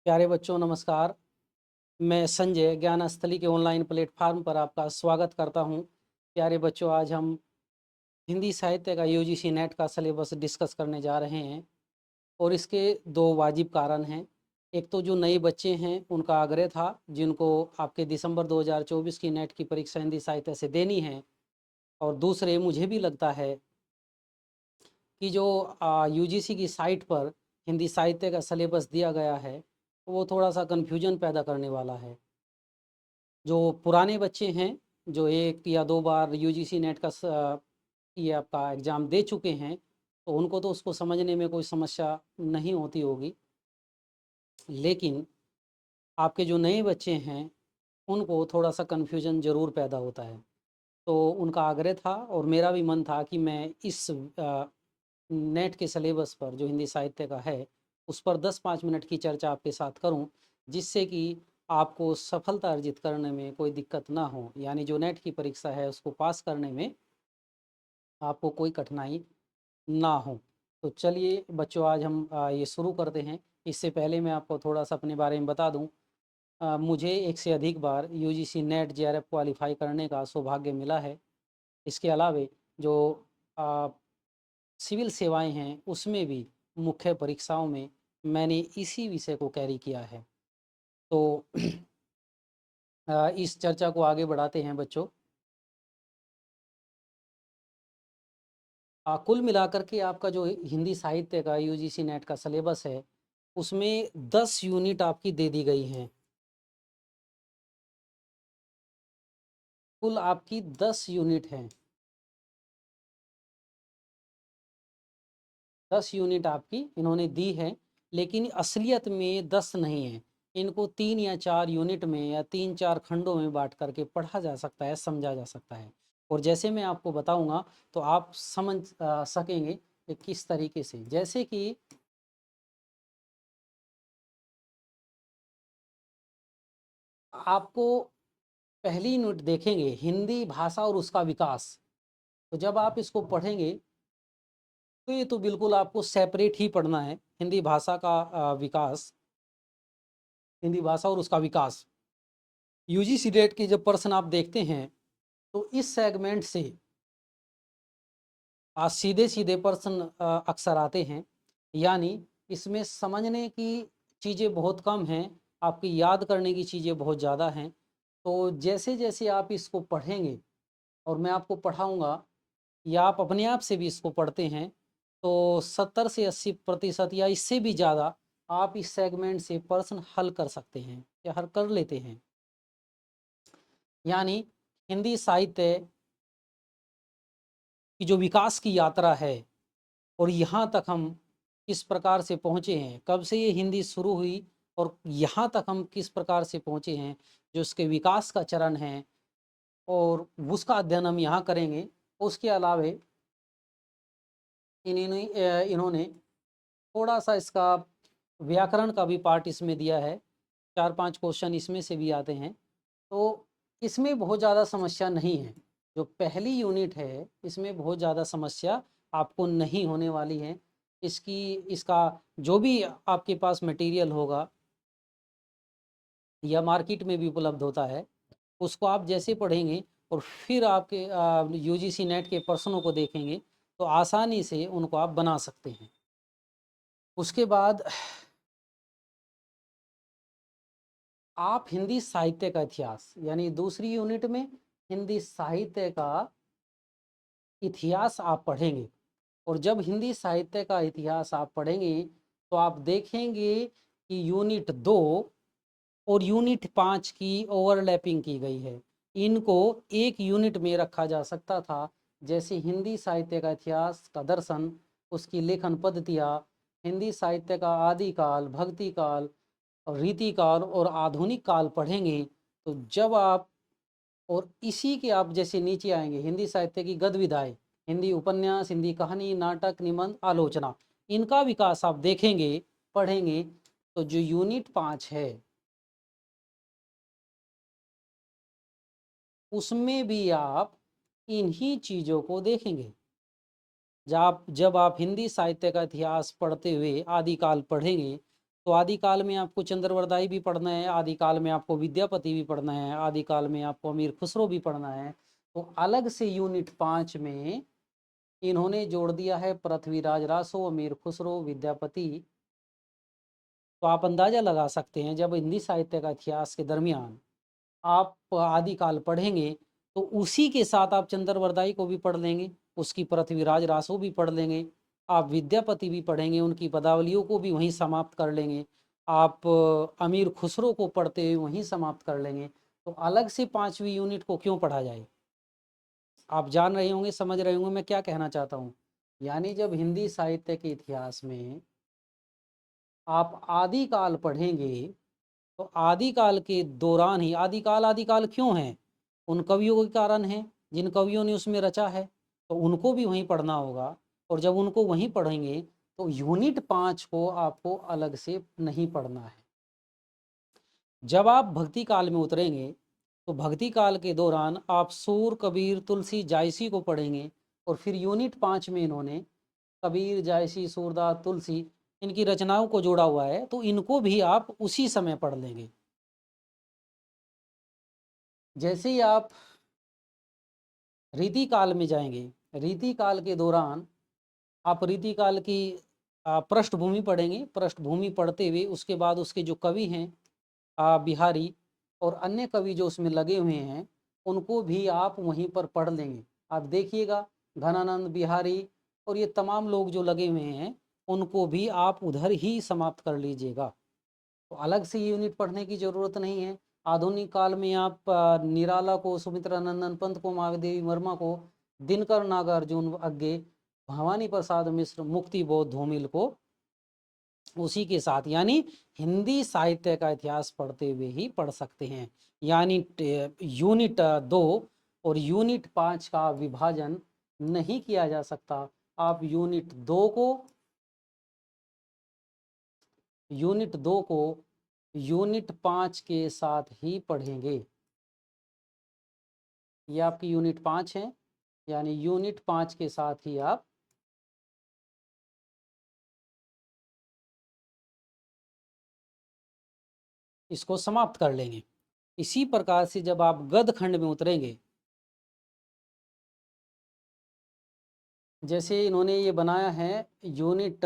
प्यारे बच्चों नमस्कार। मैं संजय ज्ञानस्थली के ऑनलाइन प्लेटफार्म पर आपका स्वागत करता हूं। प्यारे बच्चों, आज हम हिंदी साहित्य का यूजीसी नेट का सिलेबस डिस्कस करने जा रहे हैं और इसके दो वाजिब कारण हैं। एक तो जो नए बच्चे हैं उनका आग्रह था, जिनको आपके दिसंबर 2024 की नेट की परीक्षा हिंदी साहित्य से देनी है, और दूसरे मुझे भी लगता है कि जो यूजीसी की साइट पर हिंदी साहित्य का सिलेबस दिया गया है वो थोड़ा सा कन्फ्यूजन पैदा करने वाला है। जो पुराने बच्चे हैं, जो एक या दो बार यूजीसी नेट का ये आपका एग्ज़ाम दे चुके हैं, तो उनको तो उसको समझने में कोई समस्या नहीं होती होगी। लेकिन आपके जो नए बच्चे हैं उनको थोड़ा सा कन्फ्यूजन ज़रूर पैदा होता है। तो उनका आग्रह था और मेरा भी मन था कि मैं इस नेट के सिलेबस पर जो हिंदी साहित्य का है उस पर 10-5 मिनट की चर्चा आपके साथ करूं, जिससे कि आपको सफलता अर्जित करने में कोई दिक्कत ना हो, यानी जो नेट की परीक्षा है उसको पास करने में आपको कोई कठिनाई ना हो। तो चलिए बच्चों, आज हम ये शुरू करते हैं। इससे पहले मैं आपको थोड़ा सा अपने बारे में बता दूं। मुझे एक से अधिक बार यूजीसी नेट जेआरएफ क्वालिफाई करने का सौभाग्य मिला है। इसके अलावे जो आ, सिविल सेवाएं हैं उसमें भी मुख्य परीक्षाओं में मैंने इसी विषय को कैरी किया है। तो इस चर्चा को आगे बढ़ाते हैं बच्चों। कुल मिलाकर के आपका जो हिंदी साहित्य का यूजीसी नेट का सिलेबस है उसमें 10 यूनिट आपकी दे दी गई हैं। कुल आपकी 10 यूनिट हैं। 10 यूनिट आपकी इन्होंने दी है, लेकिन असलियत में 10 नहीं है। इनको 3 या 4 यूनिट में या 3-4 खंडों में बांट करके पढ़ा जा सकता है, समझा जा सकता है। और जैसे मैं आपको बताऊंगा तो आप समझ सकेंगे कि किस तरीके से। जैसे कि आपको पहली यूनिट देखेंगे हिंदी भाषा और उसका विकास, तो जब आप इसको पढ़ेंगे तो ये तो बिल्कुल आपको सेपरेट ही पढ़ना है। हिंदी भाषा का विकास, हिंदी भाषा और उसका विकास। यूजीसी नेट के जब प्रश्न आप देखते हैं तो इस सेगमेंट से आज सीधे सीधे प्रश्न अक्सर आते हैं, यानी इसमें समझने की चीज़ें बहुत कम हैं, आपकी याद करने की चीज़ें बहुत ज़्यादा हैं। तो जैसे जैसे आप इसको पढ़ेंगे और मैं आपको पढ़ाऊँगा या आप अपने आप से भी इसको पढ़ते हैं, तो 70 से 80% या इससे भी ज़्यादा आप इस सेगमेंट से प्रश्न हल कर सकते हैं या हल कर लेते हैं। यानी हिंदी साहित्य की जो विकास की यात्रा है और यहाँ तक हम किस प्रकार से पहुँचे हैं, कब से ये हिंदी शुरू हुई और यहाँ तक हम किस प्रकार से पहुँचे हैं, जो उसके विकास का चरण है, और उसका अध्ययन हम यहाँ करेंगे। उसके अलावे इन्होंने थोड़ा सा इसका व्याकरण का भी पार्ट इसमें दिया है। 4-5 क्वेश्चन इसमें से भी आते हैं। तो इसमें बहुत ज़्यादा समस्या नहीं है। जो पहली यूनिट है इसमें बहुत ज़्यादा समस्या आपको नहीं होने वाली है। इसका जो भी आपके पास मटेरियल होगा या मार्केट में भी उपलब्ध होता है, उसको आप जैसे पढ़ेंगे और फिर आपके यूजीसी नेट के प्रश्नों को देखेंगे तो आसानी से उनको आप बना सकते हैं। उसके बाद आप हिंदी साहित्य का इतिहास, यानी दूसरी यूनिट में हिंदी साहित्य का इतिहास आप पढ़ेंगे। और जब हिंदी साहित्य का इतिहास आप पढ़ेंगे तो आप देखेंगे कि यूनिट 2 और यूनिट 5 की ओवरलैपिंग की गई है। इनको एक यूनिट में रखा जा सकता था। जैसे हिंदी साहित्य का इतिहास का दर्शन, उसकी लेखन पद्धतियाँ, हिंदी साहित्य का आदिकाल, भक्ति काल और रीति काल और आधुनिक काल पढ़ेंगे, तो जब आप और इसी के आप जैसे नीचे आएंगे हिंदी साहित्य की गद्य विधाएं, हिंदी उपन्यास, हिंदी कहानी, नाटक, निबंध, आलोचना, इनका विकास आप देखेंगे, पढ़ेंगे, तो जो यूनिट 5 है उसमें भी आप इन्हीं चीज़ों को देखेंगे। जब आप हिंदी साहित्य का इतिहास पढ़ते हुए आदिकाल पढ़ेंगे, तो आदिकाल में आपको चंद्रवरदाई भी पढ़ना है, आदिकाल में आपको विद्यापति भी पढ़ना है, आदिकाल में आपको अमीर खुसरो भी पढ़ना है। तो अलग से यूनिट 5 में इन्होंने जोड़ दिया है पृथ्वीराज रासो, अमीर खुसरो, विद्यापति। तो आप अंदाजा लगा सकते हैं, जब हिंदी साहित्य का इतिहास के दरमियान आप आदिकाल पढ़ेंगे, तो उसी के साथ आप चंद्रवरदाई को भी पढ़ लेंगे, उसकी पृथ्वीराज रासो भी पढ़ लेंगे, आप विद्यापति भी पढ़ेंगे, उनकी पदावलियों को भी वहीं समाप्त कर लेंगे, आप अमीर खुसरो को पढ़ते हुए वहीं समाप्त कर लेंगे। तो अलग से 5वीं यूनिट को क्यों पढ़ा जाए? आप जान रहे होंगे, समझ रहे होंगे मैं क्या कहना चाहता हूँ। यानी जब हिंदी साहित्य के इतिहास में आप आदिकाल पढ़ेंगे, तो आदिकाल के दौरान ही, आदिकाल आदिकाल क्यों है? उन कवियों के कारण है जिन कवियों ने उसमें रचा है, तो उनको भी वहीं पढ़ना होगा। और जब उनको वहीं पढ़ेंगे, तो यूनिट 5 को आपको अलग से नहीं पढ़ना है। जब आप भक्ति काल में उतरेंगे, तो भक्ति काल के दौरान आप सूर, कबीर, तुलसी, जायसी को पढ़ेंगे। और फिर यूनिट 5 में इन्होंने कबीर, जायसी, सूरदास, तुलसी, इनकी रचनाओं को जोड़ा हुआ है, तो इनको भी आप उसी समय पढ़ लेंगे। जैसे ही आप रीति काल में जाएंगे, रीति काल के दौरान आप रीति काल की पृष्ठभूमि पढ़ेंगे। पृष्ठभूमि पढ़ते हुए उसके बाद उसके जो कवि हैं, बिहारी और अन्य कवि जो उसमें लगे हुए हैं, उनको भी आप वहीं पर पढ़ लेंगे। आप देखिएगा, घनानंद, बिहारी और ये तमाम लोग जो लगे हुए हैं, उनको भी आप उधर ही समाप्त कर लीजिएगा। तो अलग से यूनिट पढ़ने की जरूरत नहीं है। आधुनिक काल में आप निराला को, सुमित्रा नंदन पंत को, महादेवी वर्मा को, दिनकर नागार्जुन अज्ञे, भवानी प्रसाद मिश्र, मुक्ति बोध धूमिल को उसी के साथ, यानी हिंदी साहित्य का इतिहास पढ़ते हुए ही पढ़ सकते हैं। यानी यूनिट 2 और यूनिट 5 का विभाजन नहीं किया जा सकता। आप यूनिट 2 को यूनिट 5 के साथ ही पढ़ेंगे। ये आपकी यूनिट 5 है, यानी यूनिट 5 के साथ ही आप इसको समाप्त कर लेंगे। इसी प्रकार से जब आप गद्य खंड में उतरेंगे, जैसे इन्होंने ये बनाया है यूनिट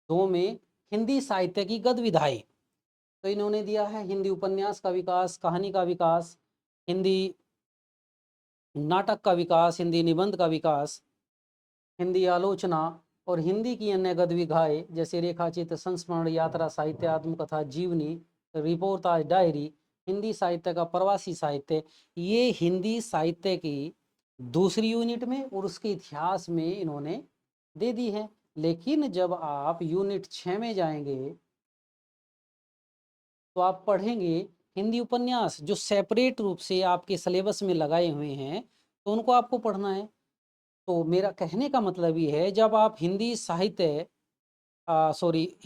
2 में हिंदी साहित्य की गद्य विधाएं, तो इन्होंने दिया है हिंदी उपन्यास का विकास, कहानी का विकास, हिंदी नाटक का विकास, हिंदी निबंध का विकास, हिंदी आलोचना और हिंदी की अन्य गद्य विधाएं जैसे रेखाचित्र, संस्मरण, यात्रा साहित्य, आत्मकथा, जीवनी, रिपोर्टाज, डायरी, हिंदी साहित्य का प्रवासी साहित्य, ये हिंदी साहित्य की दूसरी यूनिट में और उसके इतिहास में इन्होंने दे दी है। लेकिन जब आप यूनिट 6 में जाएंगे, तो आप पढ़ेंगे हिंदी उपन्यास, जो सेपरेट रूप से आपके सिलेबस में लगाए हुए हैं, तो उनको आपको पढ़ना है। तो मेरा कहने का मतलब ये है, जब आप हिंदी साहित्य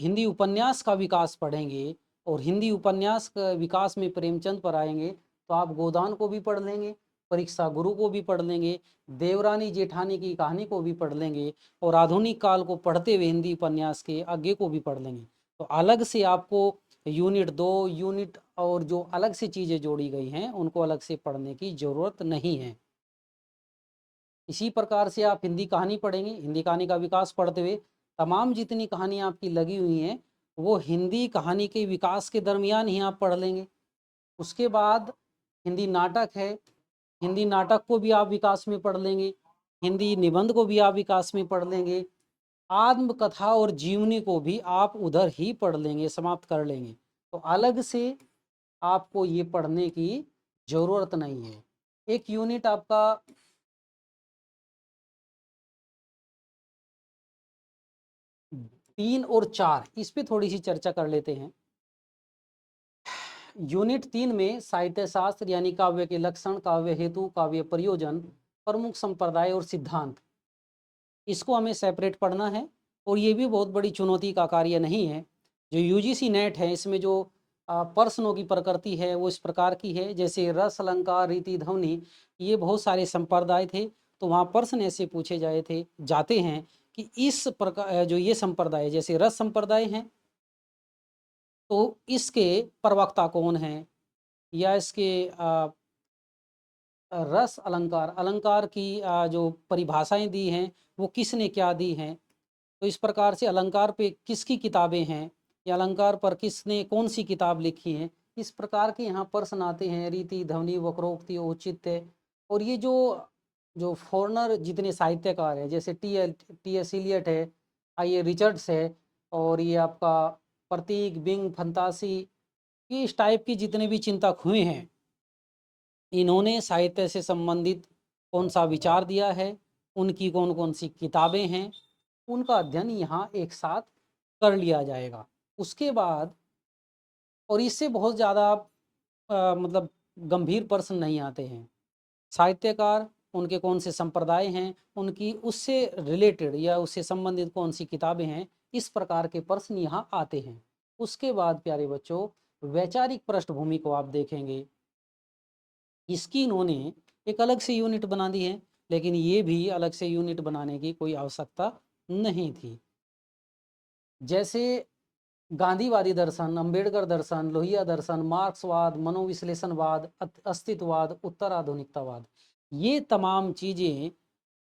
हिंदी उपन्यास का विकास पढ़ेंगे और हिंदी उपन्यास का विकास में प्रेमचंद पर आएंगे, तो आप गोदान को भी पढ़ लेंगे, परीक्षा गुरु को भी पढ़ लेंगे, देवरानी जेठानी की कहानी को भी पढ़ लेंगे, और आधुनिक काल को पढ़ते हुए हिंदी उपन्यास के आगे को भी पढ़ लेंगे। तो अलग से आपको यूनिट 2 यूनिट और जो अलग से चीज़ें जोड़ी गई हैं, उनको अलग से पढ़ने की ज़रूरत नहीं है। इसी प्रकार से आप हिंदी कहानी पढ़ेंगे, हिंदी कहानी का विकास पढ़ते हुए तमाम जितनी कहानियाँ आपकी लगी हुई हैं, वो हिंदी कहानी के विकास के दरमियान ही आप पढ़ लेंगे। उसके बाद हिंदी नाटक है, हिंदी नाटक को भी आप विकास में पढ़ लेंगे, हिंदी निबंध को भी आप विकास में पढ़ लेंगे, आत्मकथा और जीवनी को भी आप उधर ही पढ़ लेंगे, समाप्त कर लेंगे। तो अलग से आपको ये पढ़ने की ज़रूरत नहीं है। एक यूनिट आपका 3 और 4, इस पे थोड़ी सी चर्चा कर लेते हैं। यूनिट 3 में साहित्य शास्त्र यानी काव्य के लक्षण, काव्य हेतु, काव्य प्रयोजन, प्रमुख संप्रदाय और सिद्धांत, इसको हमें सेपरेट पढ़ना है। और ये भी बहुत बड़ी चुनौती का कार्य नहीं है। जो यूजीसी नेट है, इसमें जो प्रश्नों की प्रकृति है वो इस प्रकार की है, जैसे रस, अलंकार, रीति, ध्वनि, ये बहुत सारे संप्रदाय थे तो वहाँ प्रश्न ऐसे पूछे जाते हैं कि इस प्रकार जो ये संप्रदाय जैसे रस संप्रदाय हैं, तो इसके प्रवक्ता कौन हैं, या इसके रस अलंकार अलंकार की जो परिभाषाएं दी हैं वो किसने क्या दी हैं। तो इस प्रकार से अलंकार पे किसकी किताबें हैं, या अलंकार पर किसने कौन सी किताब लिखी है, इस प्रकार के यहाँ प्रश्न आते हैं। रीति, ध्वनि, वक्रोक्ति, औचित्य, और ये जो जो फॉरनर जितने साहित्यकार हैं, जैसे टी एस इलियट है, आई ए रिचर्ड्स है, और ये आपका प्रतीक, बिंग, फंतासी, ये इस टाइप की जितने भी चिंतक हुए हैं, इन्होंने साहित्य से संबंधित कौन सा विचार दिया है, उनकी कौन कौन सी किताबें हैं, उनका अध्ययन यहाँ एक साथ कर लिया जाएगा। उसके बाद, और इससे बहुत ज़्यादा मतलब गंभीर प्रश्न नहीं आते हैं, साहित्यकार, उनके कौन से संप्रदाय हैं, उनकी उससे रिलेटेड या उससे संबंधित कौन सी किताबें हैं, इस प्रकार के प्रश्न यहाँ आते हैं। उसके बाद प्यारे बच्चों, वैचारिक पृष्ठभूमि को आप देखेंगे, इसकी इन्होंने एक अलग से यूनिट बना दी है, लेकिन ये भी अलग से यूनिट बनाने की कोई आवश्यकता नहीं थी। जैसे गांधीवादी दर्शन, अंबेडकर दर्शन, लोहिया दर्शन, मार्क्सवाद, मनोविश्लेषणवाद, अस्तित्ववाद, उत्तराधुनिकतावाद, ये तमाम चीज़ें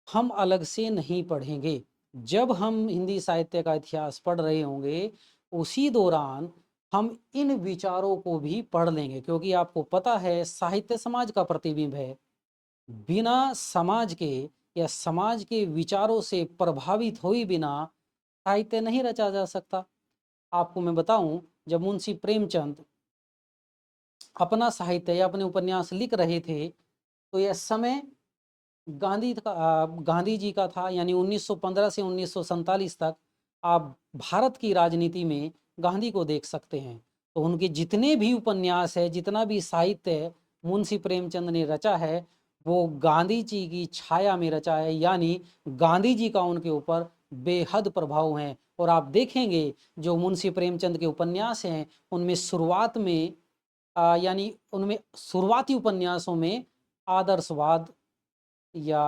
हम अलग से नहीं पढ़ेंगे। जब हम हिंदी साहित्य का इतिहास पढ़ रहे होंगे, उसी दौरान हम इन विचारों को भी पढ़ लेंगे, क्योंकि आपको पता है साहित्य समाज का प्रतिबिंब है। बिना समाज के या समाज के विचारों से प्रभावित हुए बिना साहित्य नहीं रचा जा सकता। आपको मैं बताऊं, जब मुंशी प्रेमचंद अपना साहित्य या अपने उपन्यास लिख रहे थे, तो यह समय गांधी जी का था, यानी 1915 से 1947 तक आप भारत की राजनीति में गांधी को देख सकते हैं। तो उनके जितने भी उपन्यास है, जितना भी साहित्य मुंशी प्रेमचंद ने रचा है, वो गांधी जी की छाया में रचा है, यानी गांधी जी का उनके ऊपर बेहद प्रभाव है। और आप देखेंगे जो मुंशी प्रेमचंद के उपन्यास हैं, उनमें शुरुआत में यानी उनमें शुरुआती उपन्यासों में आदर्शवाद या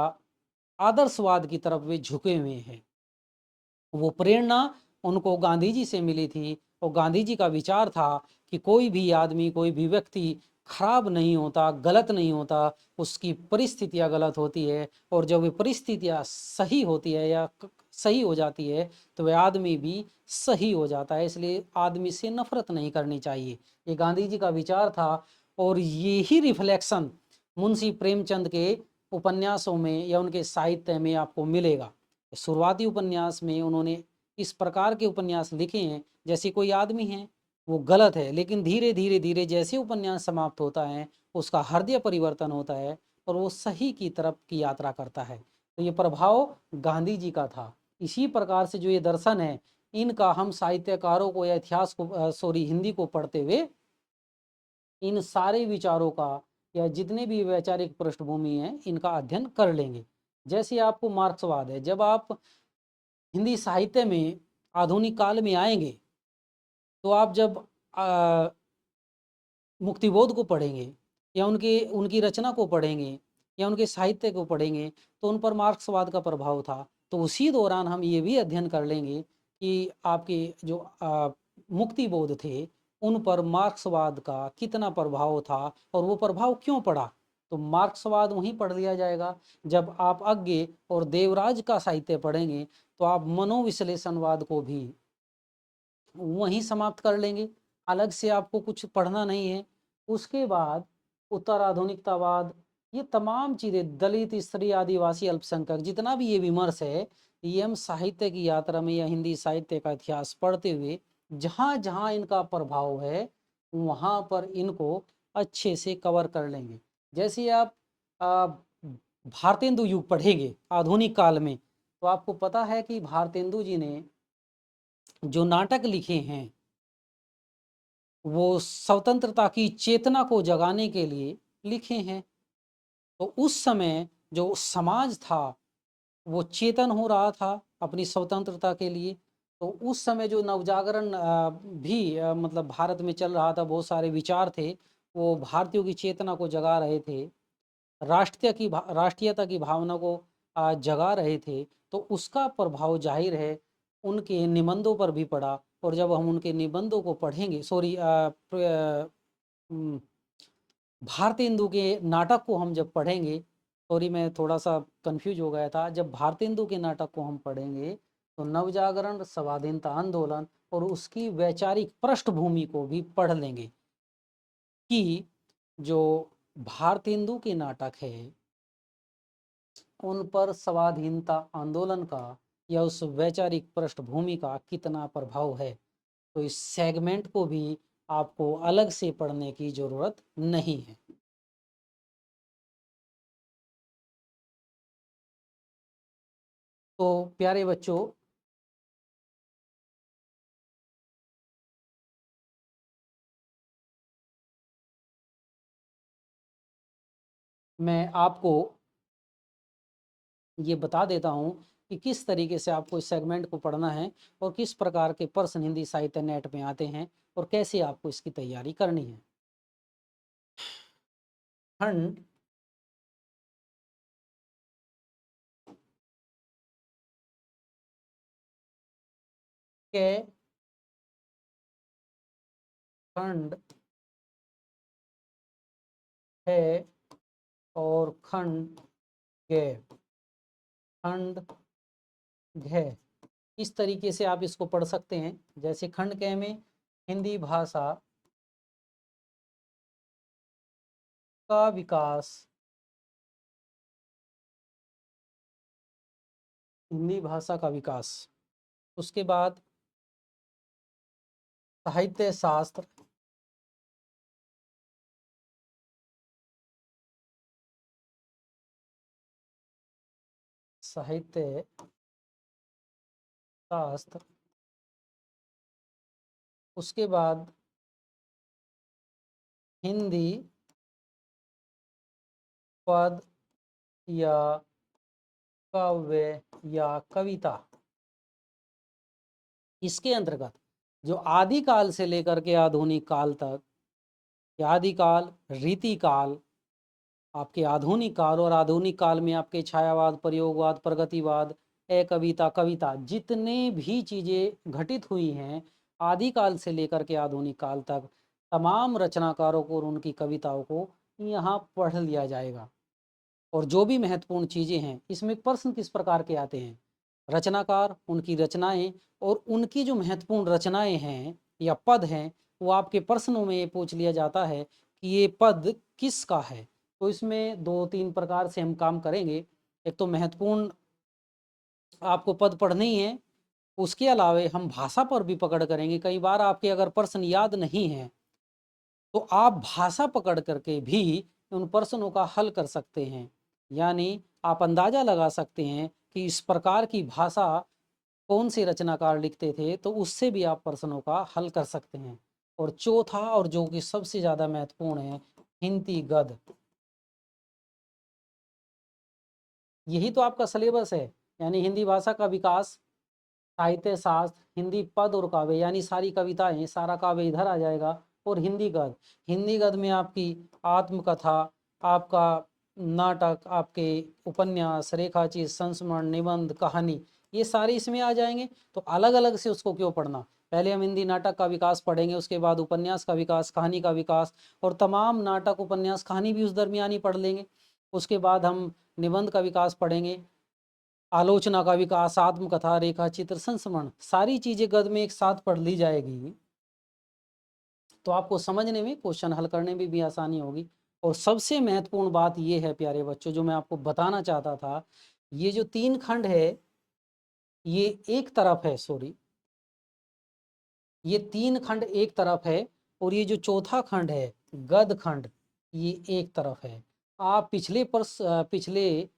आदर्शवाद की तरफ वे झुके हुए हैं। वो प्रेरणा उनको गांधी जी से मिली थी, और गांधी जी का विचार था कि कोई भी आदमी, कोई भी व्यक्ति खराब नहीं होता, गलत नहीं होता, उसकी परिस्थितियां गलत होती है, और जब वे परिस्थितियां सही होती है या सही हो जाती है, तो वह आदमी भी सही हो जाता है। इसलिए आदमी से नफरत नहीं करनी चाहिए, ये गांधी जी का विचार था। और यही रिफ्लेक्शन मुंशी प्रेमचंद के उपन्यासों में या उनके साहित्य में आपको मिलेगा। शुरुआती उपन्यास में उन्होंने इस प्रकार के उपन्यास लिखे हैं, जैसे कोई आदमी है वो गलत है, लेकिन धीरे धीरे धीरे जैसे उपन्यास समाप्त होता है, उसका हृदय परिवर्तन होता है और वो सही की तरफ की यात्रा करता है। तो ये प्रभाव गांधी जी का था। इसी प्रकार से जो ये दर्शन है, इनका हम साहित्यकारों को या इतिहास को हिंदी को पढ़ते हुए इन सारे विचारों का या जितने भी वैचारिक पृष्ठभूमि है, इनका अध्ययन कर लेंगे। जैसे आपको मार्क्सवाद है, जब आप हिंदी साहित्य में आधुनिक काल में आएंगे, तो आप जब मुक्तिबोध को पढ़ेंगे या उनकी रचना को पढ़ेंगे या उनके साहित्य को पढ़ेंगे, तो उन पर मार्क्सवाद का प्रभाव था। तो उसी दौरान हम ये भी अध्ययन कर लेंगे कि आपके जो मुक्तिबोध थे, उन पर मार्क्सवाद का कितना प्रभाव था और वो प्रभाव क्यों पड़ा। तो मार्क्सवाद वहीं पढ़ लिया जाएगा। जब आप अज्ञे और देवराज का साहित्य पढ़ेंगे, तो आप मनोविश्लेषणवाद को भी वहीं समाप्त कर लेंगे, अलग से आपको कुछ पढ़ना नहीं है। उसके बाद उत्तराधुनिकतावाद, ये तमाम चीज़ें, दलित, स्त्री, आदिवासी, अल्पसंख्यक, जितना भी ये विमर्श है, ये हम साहित्य की यात्रा में या हिंदी साहित्य का इतिहास पढ़ते हुए जहाँ जहाँ इनका प्रभाव है, वहाँ पर इनको अच्छे से कवर कर लेंगे। जैसे आप भारतेंदु युग पढ़ेंगे आधुनिक काल में, तो आपको पता है कि भारतेंदु जी ने जो नाटक लिखे हैं, वो स्वतंत्रता की चेतना को जगाने के लिए लिखे हैं। तो उस समय जो समाज था वो चेतन हो रहा था अपनी स्वतंत्रता के लिए। तो उस समय जो नवजागरण भी मतलब भारत में चल रहा था, बहुत सारे विचार थे, वो भारतीयों की चेतना को जगा रहे थे, राष्ट्रीयता की भावना को जगा रहे थे, तो उसका प्रभाव जाहिर है उनके निबंधों पर भी पड़ा। और जब हम उनके निबंधों को पढ़ेंगे, भारतेंदु के नाटक को हम जब पढ़ेंगे, सॉरी मैं थोड़ा सा कंफ्यूज हो गया था, जब भारतेंदु के नाटक को हम पढ़ेंगे तो नवजागरण, स्वाधीनता आंदोलन और उसकी वैचारिक पृष्ठभूमि को भी पढ़ लेंगे कि जो भारतेंदु के नाटक है उन पर स्वाधीनता आंदोलन का या उस वैचारिक पृष्ठभूमि का कितना प्रभाव है। तो इस सेगमेंट को भी आपको अलग से पढ़ने की जरूरत नहीं है। तो प्यारे बच्चों, मैं आपको ये बता देता हूँ कि किस तरीके से आपको इस सेगमेंट को पढ़ना है और किस प्रकार के प्रश्न हिंदी साहित्य नेट में आते हैं और कैसे आपको इसकी तैयारी करनी है। खंड के खंड है और खंड गे, खंड घे, इस तरीके से आप इसको पढ़ सकते हैं। जैसे खंड के में हिंदी भाषा का विकास, हिंदी भाषा का विकास, उसके बाद साहित्य शास्त्र, साहित्य शास्त्र, उसके बाद हिंदी पद या काव्य या कविता। इसके अंतर्गत जो आदिकाल से लेकर के आधुनिक काल तक, आदिकाल, रीतिकाल, आपके आधुनिक काल और आधुनिक काल में आपके छायावाद, प्रयोगवाद, प्रगतिवाद, कविता, कविता, जितने भी चीजें घटित हुई हैं आदिकाल से लेकर के आधुनिक काल तक, तमाम रचनाकारों को और उनकी कविताओं को यहाँ पढ़ लिया जाएगा। और जो भी महत्वपूर्ण चीजें हैं इसमें प्रश्न किस प्रकार के आते हैं, रचनाकार, उनकी रचनाएं और उनकी जो महत्वपूर्ण रचनाएं हैं या पद हैं वो आपके प्रश्नों में ये पूछ लिया जाता है कि ये पद किसका है। तो इसमें 2-3 प्रकार से हम काम करेंगे। एक तो महत्वपूर्ण आपको पद पढ़ने ही है, उसके अलावा हम भाषा पर भी पकड़ करेंगे। कई बार आपके अगर प्रश्न याद नहीं है तो आप भाषा पकड़ करके भी उन प्रश्नों का हल कर सकते हैं। यानी आप अंदाजा लगा सकते हैं कि इस प्रकार की भाषा कौन से रचनाकार लिखते थे, तो उससे भी आप प्रश्नों का हल कर सकते हैं। और चौथा, और जो कि सबसे ज्यादा महत्वपूर्ण है, हिंदी गद्य। यही तो आपका सिलेबस है। यानी हिंदी भाषा का विकास, साहित्य शास्त्र, हिंदी पद और काव्य, यानी सारी कविताएं, सारा काव्य इधर आ जाएगा। और हिंदी गद्य, हिंदी गद्य में आपकी आत्मकथा, आपका नाटक, आपके उपन्यास, रेखाचित्र, संस्मरण, निबंध, कहानी, ये सारे इसमें आ जाएंगे। तो अलग अलग से उसको क्यों पढ़ना, पहले हम हिंदी नाटक का विकास पढ़ेंगे, उसके बाद उपन्यास का विकास, कहानी का विकास, और तमाम नाटक, उपन्यास, कहानी भी उस दरमियान ही पढ़ लेंगे। उसके बाद हम निबंध का विकास पढ़ेंगे, आलोचना का विकास, आत्मकथा, रेखा चित्र, संस्मरण, सारी चीजें गद्य में एक साथ पढ़ ली जाएगी तो आपको समझने में, क्वेश्चन हल करने में भी आसानी होगी। और सबसे महत्वपूर्ण बात यह है प्यारे बच्चों, जो मैं आपको बताना चाहता था, ये जो 3 खंड है ये एक तरफ है, सॉरी, ये 3 खंड एक तरफ है, और ये जो चौथा खंड है गद्य खंड, ये एक तरफ है। आप पिछले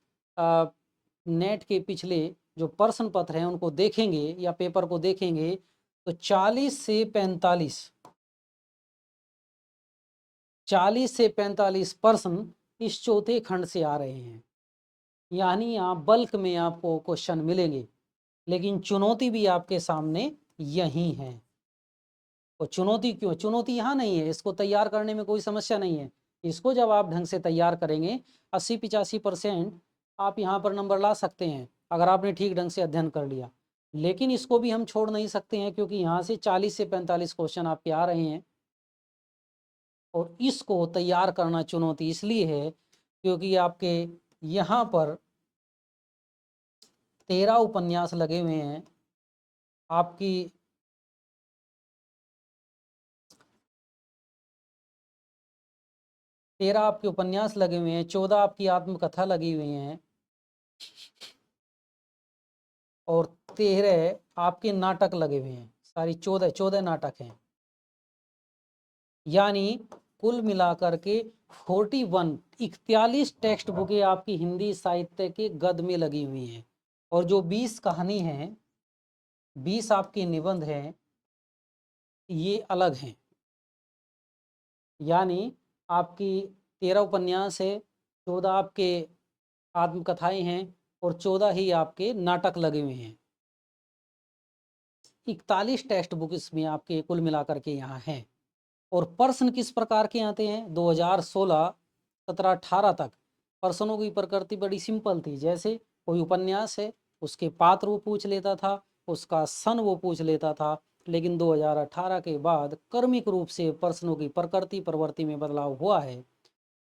नेट के पिछले जो प्रश्न पत्र हैं उनको देखेंगे या पेपर को देखेंगे तो 40 से 45 प्रश्न इस चौथे खंड से आ रहे हैं। यानी यहाँ बल्क में आपको क्वेश्चन मिलेंगे, लेकिन चुनौती भी आपके सामने यही है। और चुनौती क्यों, चुनौती यहाँ नहीं है, इसको तैयार करने में कोई समस्या नहीं है। इसको जब आप ढंग से तैयार करेंगे, 80-85% आप यहाँ पर नंबर ला सकते हैं अगर आपने ठीक ढंग से अध्ययन कर लिया। लेकिन इसको भी हम छोड़ नहीं सकते हैं क्योंकि यहाँ से 40 से 45 क्वेश्चन आपके आ रहे हैं और इसको तैयार करना चुनौती इसलिए है क्योंकि आपके यहाँ पर 13 उपन्यास लगे हुए हैं। आपकी 13 आपके उपन्यास लगे हुए हैं, 14 आपकी आत्मकथा लगी हुई हैं और 13 आपके नाटक लगे हुए हैं। सारी 14 नाटक हैं, यानी कुल मिलाकर के 41 टेक्स्ट बुकें आपकी हिंदी साहित्य के गद में लगी हुई हैं। और जो 20 कहानी हैं, 20 आपके निबंध हैं, ये अलग हैं। यानी आपकी 13 उपन्यास है, 14 आपके आत्मकथाएं हैं और 14 ही आपके नाटक लगे हुए हैं। 41 टेक्स्ट बुक इसमें आपके कुल मिलाकर के यहाँ हैं। और प्रश्न किस प्रकार के आते हैं? 2016, 17, 18 तक प्रश्नों की प्रकृति बड़ी सिंपल थी। जैसे कोई उपन्यास है, उसके पात्र वो पूछ लेता था, उसका सन वो पूछ लेता था। लेकिन 2018 के बाद क्रमिक रूप से प्रश्नों की प्रकृति प्रवृत्ति में बदलाव हुआ है।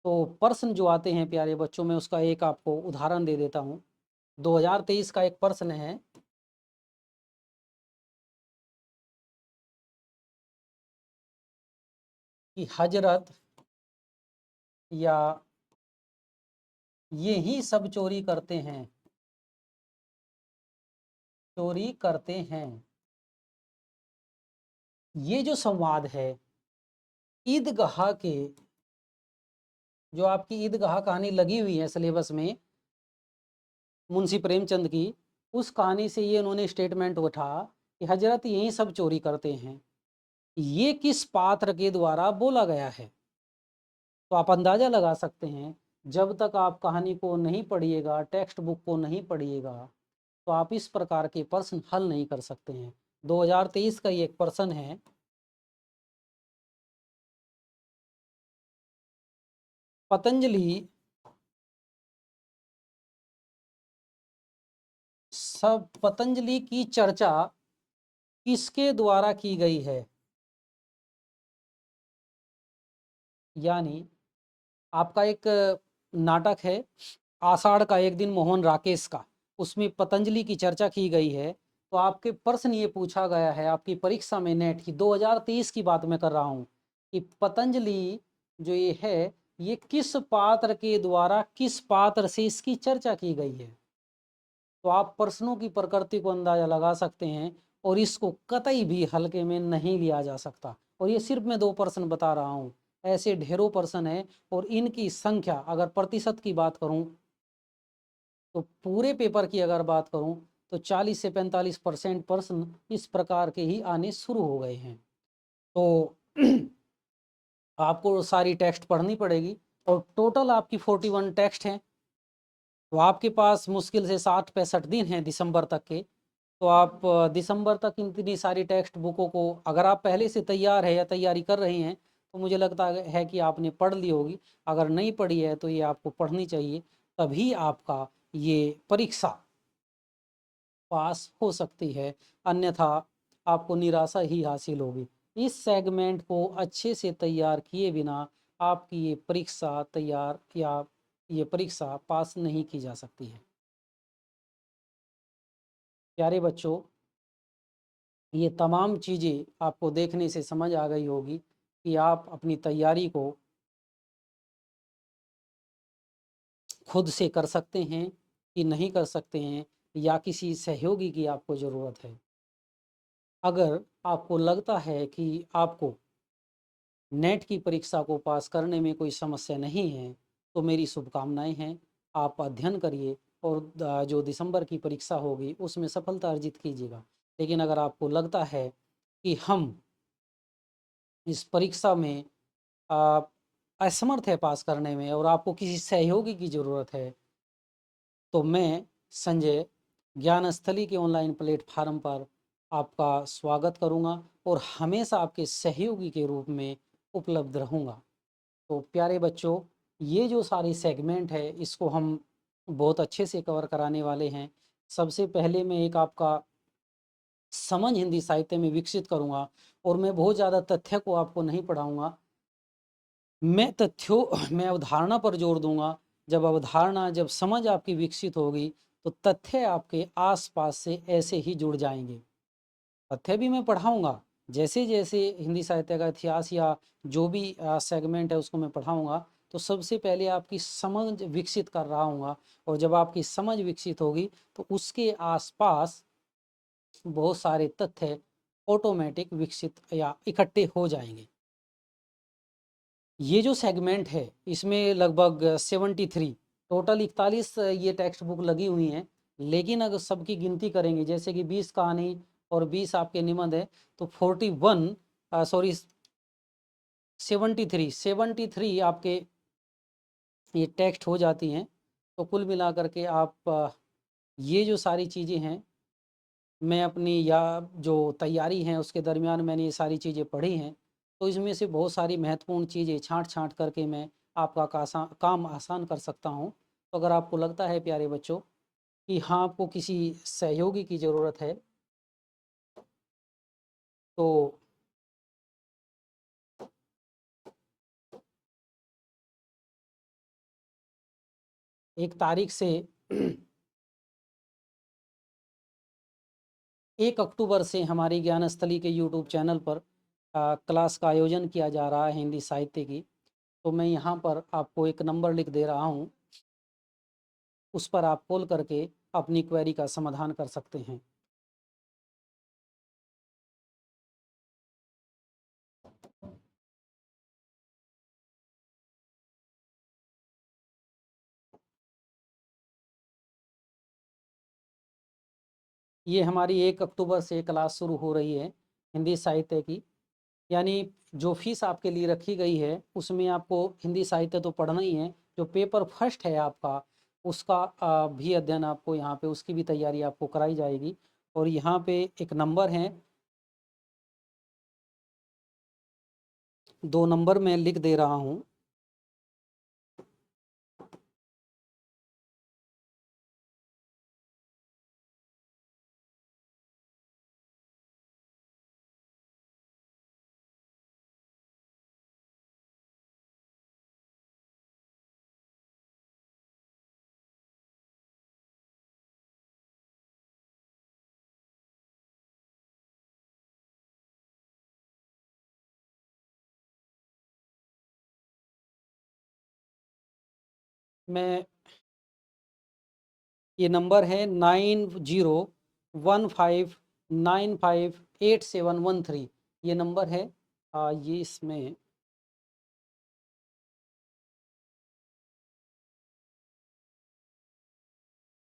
तो प्रश्न जो आते हैं प्यारे बच्चों में, उसका एक आपको उदाहरण दे देता हूँ। 2023 का एक प्रश्न है कि हजरत या ये ही सब चोरी करते हैं, चोरी करते हैं। ये जो संवाद है ईदगाह के, जो आपकी ईदगाह कहानी लगी हुई है सिलेबस में मुंशी प्रेमचंद की, उस कहानी से ये उन्होंने स्टेटमेंट उठा कि हजरत यही सब चोरी करते हैं। ये किस पात्र के द्वारा बोला गया है? तो आप अंदाजा लगा सकते हैं, जब तक आप कहानी को नहीं पढ़िएगा, टेक्स्ट बुक को नहीं पढ़िएगा, तो आप इस प्रकार के प्रश्न हल नहीं कर सकते हैं। 2023 का ये एक प्रश्न है, पतंजलि पतंजलि की चर्चा किसके द्वारा की गई है? यानी आपका एक नाटक है आषाढ़ का एक दिन मोहन राकेश का, उसमें पतंजलि की चर्चा की गई है। तो आपके प्रश्न ये पूछा गया है आपकी परीक्षा में, नेट की 2023 की बात मैं कर रहा हूँ, कि पतंजलि जो ये है, ये किस पात्र के द्वारा, किस पात्र से इसकी चर्चा की गई है? तो आप प्रश्नों की प्रकृति को अंदाजा लगा सकते हैं और इसको कतई भी हल्के में नहीं लिया जा सकता। और ये सिर्फ मैं 2 प्रश्न बता रहा हूँ, ऐसे ढेरों प्रश्न है। और इनकी संख्या अगर प्रतिशत की बात करूँ, तो पूरे पेपर की अगर बात करूँ, तो 40 से 45% प्रश्न इस प्रकार के ही आने शुरू हो गए हैं। तो आपको सारी टेक्स्ट पढ़नी पड़ेगी और टोटल आपकी 41 टेक्स्ट हैं। तो आपके पास मुश्किल से 60-65 दिन हैं दिसंबर तक के। तो आप दिसंबर तक इतनी सारी टेक्स्ट बुकों को, अगर आप पहले से तैयार है या तैयारी कर रहे हैं, तो मुझे लगता है कि आपने पढ़ ली होगी। अगर नहीं पढ़ी है तो ये आपको पढ़नी चाहिए, तभी आपका ये परीक्षा पास हो सकती है, अन्यथा आपको निराशा ही हासिल होगी। इस सेगमेंट को अच्छे से तैयार किए बिना आपकी ये परीक्षा तैयार या ये परीक्षा पास नहीं की जा सकती है। प्यारे बच्चों, ये तमाम चीज़ें आपको देखने से समझ आ गई होगी कि आप अपनी तैयारी को खुद से कर सकते हैं कि नहीं कर सकते हैं, या किसी सहयोगी की आपको ज़रूरत है। अगर आपको लगता है कि आपको नेट की परीक्षा को पास करने में कोई समस्या नहीं है, तो मेरी शुभकामनाएं हैं। आप अध्ययन करिए और जो दिसंबर की परीक्षा होगी उसमें सफलता अर्जित कीजिएगा। लेकिन अगर आपको लगता है कि हम इस परीक्षा में आप असमर्थ है पास करने में और आपको किसी सहयोगी की ज़रूरत है, तो मैं संजय ज्ञानस्थली के ऑनलाइन प्लेटफार्म पर आपका स्वागत करूंगा और हमेशा आपके सहयोगी के रूप में उपलब्ध रहूंगा। तो प्यारे बच्चों, ये जो सारी सेगमेंट है, इसको हम बहुत अच्छे से कवर कराने वाले हैं। सबसे पहले मैं एक आपका समझ हिंदी साहित्य में विकसित करूँगा और मैं बहुत ज़्यादा तथ्य को आपको नहीं पढ़ाऊँगा। मैं तथ्यों मैं अवधारणा पर जोर दूँगा। जब समझ आपकी विकसित होगी, तो तथ्य आपके आस-पास से ऐसे ही जुड़ जाएँगे। तथ्य भी मैं पढ़ाऊँगा, जैसे-जैसे हिंदी साहित्य का इतिहास या जो भी सेगमेंट है उसको मैं पढ़ाऊँगा, तो सबसे पहले आपकी समझ विकसित कर रहा हूँगा और जब आपकी समझ विकसित होगी, तो उसके आस-पास बहुत सारे तथ्य ऑटोमेटिक विकसित या इकट्ठे हो जाएँगे। ये जो सेगमेंट है, इसमें लगभग 73 टोटल 41 ये टेक्स्ट बुक लगी हुई हैं, लेकिन अगर सबकी गिनती करेंगे, जैसे कि 20 कहानी और 20 आपके निबंध है, तो 41 सॉरी 73 आपके ये टेक्स्ट हो जाती हैं। तो कुल मिलाकर के आप ये जो सारी चीज़ें हैं, मैं अपनी या जो तैयारी है उसके दरमियान मैंने ये सारी चीज़ें पढ़ी हैं, तो इसमें से बहुत सारी महत्वपूर्ण चीज़ें छाँट-छाँट करके मैं आपका काम आसान कर सकता हूँ। तो अगर आपको लगता है प्यारे बच्चों कि हाँ, आपको किसी सहयोगी की ज़रूरत है, तो एक तारीख से 1 अक्टूबर से हमारी ज्ञानस्थली के यूट्यूब चैनल पर क्लास का आयोजन किया जा रहा है हिंदी साहित्य की। तो मैं यहाँ पर आपको एक नंबर लिख दे रहा हूँ, उस पर आप कॉल करके अपनी क्वेरी का समाधान कर सकते हैं। ये हमारी 1 अक्टूबर से क्लास शुरू हो रही है हिंदी साहित्य की। यानी जो फीस आपके लिए रखी गई है, उसमें आपको हिंदी साहित्य तो पढ़ना ही है, जो पेपर फर्स्ट है आपका, उसका भी अध्ययन आपको यहाँ पे उसकी भी तैयारी आपको कराई जाएगी। और यहाँ पे एक नंबर है, 2 नंबर मैं लिख दे रहा हूँ। मैं ये नंबर है 9015958713। ये नंबर है। ये इसमें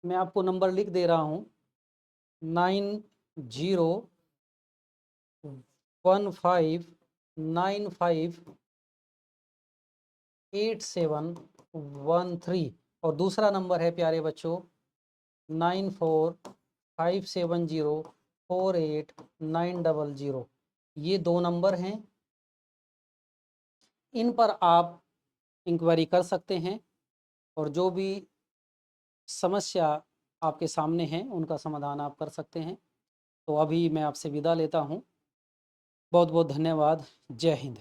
मैं आपको नंबर लिख दे रहा हूँ, 9015958713। और दूसरा नंबर है प्यारे बच्चों 9457048900। ये 2 नंबर हैं, इन पर आप इंक्वायरी कर सकते हैं और जो भी समस्या आपके सामने है उनका समाधान आप कर सकते हैं। तो अभी मैं आपसे विदा लेता हूँ। बहुत बहुत धन्यवाद। जय हिंद।